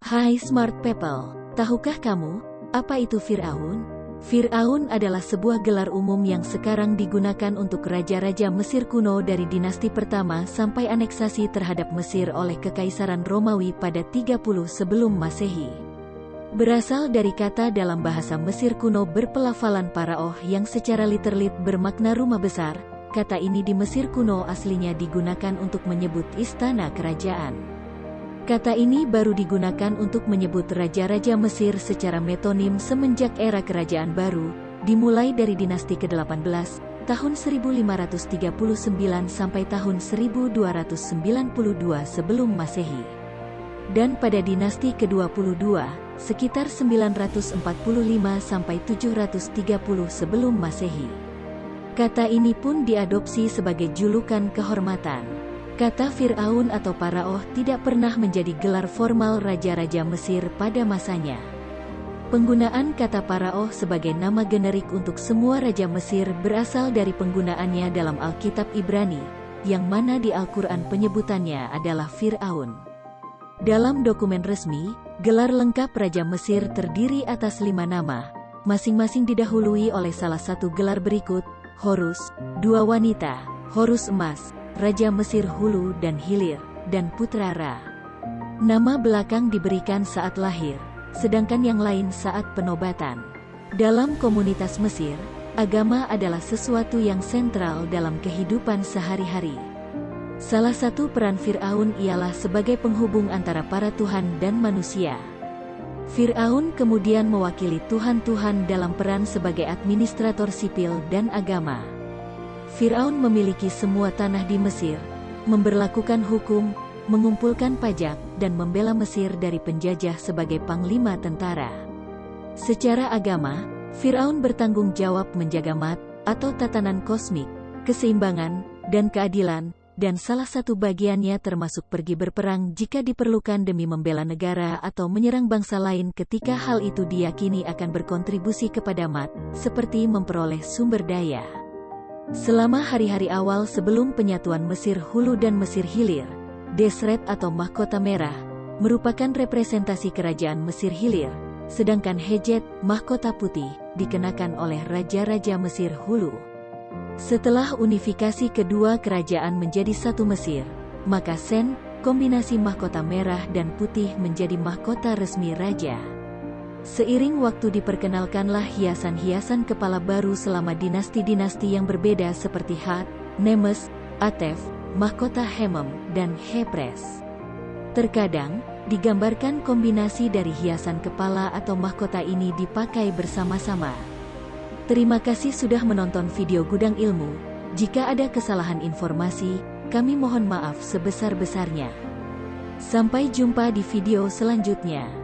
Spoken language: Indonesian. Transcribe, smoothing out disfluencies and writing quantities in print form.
Hai Smart People, tahukah kamu, apa itu Fir'aun? Fir'aun adalah sebuah gelar umum yang sekarang digunakan untuk raja-raja Mesir kuno dari dinasti pertama sampai aneksasi terhadap Mesir oleh Kekaisaran Romawi pada 30 sebelum Masehi. Berasal dari kata dalam bahasa Mesir kuno berpelafalan paraoh yang secara literal bermakna rumah besar. Kata ini di Mesir kuno aslinya digunakan untuk menyebut istana kerajaan. Kata ini baru digunakan untuk menyebut raja-raja Mesir secara metonim semenjak era kerajaan baru, dimulai dari dinasti ke-18, tahun 1539 sampai tahun 1292 sebelum Masehi. Dan pada dinasti ke-22, sekitar 945 sampai 730 sebelum Masehi. Kata ini pun diadopsi sebagai julukan kehormatan. Kata Fir'aun atau Paraoh tidak pernah menjadi gelar formal raja-raja Mesir pada masanya. Penggunaan kata Paraoh sebagai nama generik untuk semua raja Mesir berasal dari penggunaannya dalam Alkitab Ibrani, yang mana di Al-Quran penyebutannya adalah Fir'aun. Dalam dokumen resmi, gelar lengkap Raja Mesir terdiri atas 5 nama, masing-masing didahului oleh salah satu gelar berikut: Horus, 2 wanita, Horus emas, Raja Mesir Hulu dan Hilir, dan Putra Ra. Nama belakang diberikan saat lahir, sedangkan yang lain saat penobatan. Dalam komunitas Mesir, agama adalah sesuatu yang sentral dalam kehidupan sehari-hari. Salah satu peran Fir'aun ialah sebagai penghubung antara para tuhan dan manusia. Fir'aun kemudian mewakili tuhan-tuhan dalam peran sebagai administrator sipil dan agama. Fir'aun memiliki semua tanah di Mesir, memberlakukan hukum, mengumpulkan pajak, dan membela Mesir dari penjajah sebagai panglima tentara. Secara agama, Fir'aun bertanggung jawab menjaga mat, atau tatanan kosmik, keseimbangan, dan keadilan, dan salah satu bagiannya termasuk pergi berperang jika diperlukan demi membela negara atau menyerang bangsa lain ketika hal itu diyakini akan berkontribusi kepada mat, seperti memperoleh sumber daya. Selama hari-hari awal sebelum penyatuan Mesir Hulu dan Mesir Hilir, Desret atau mahkota merah, merupakan representasi kerajaan Mesir Hilir, sedangkan Hejet, mahkota putih, dikenakan oleh raja-raja Mesir Hulu. Setelah unifikasi kedua kerajaan menjadi satu Mesir, maka Sen, kombinasi mahkota merah dan putih menjadi mahkota resmi raja. Seiring waktu diperkenalkanlah hiasan-hiasan kepala baru selama dinasti-dinasti yang berbeda seperti Hat, Nemes, Atef, mahkota Hemem, dan Hepres. Terkadang, digambarkan kombinasi dari hiasan kepala atau mahkota ini dipakai bersama-sama. Terima kasih sudah menonton video Gudang Ilmu. Jika ada kesalahan informasi, kami mohon maaf sebesar-besarnya. Sampai jumpa di video selanjutnya.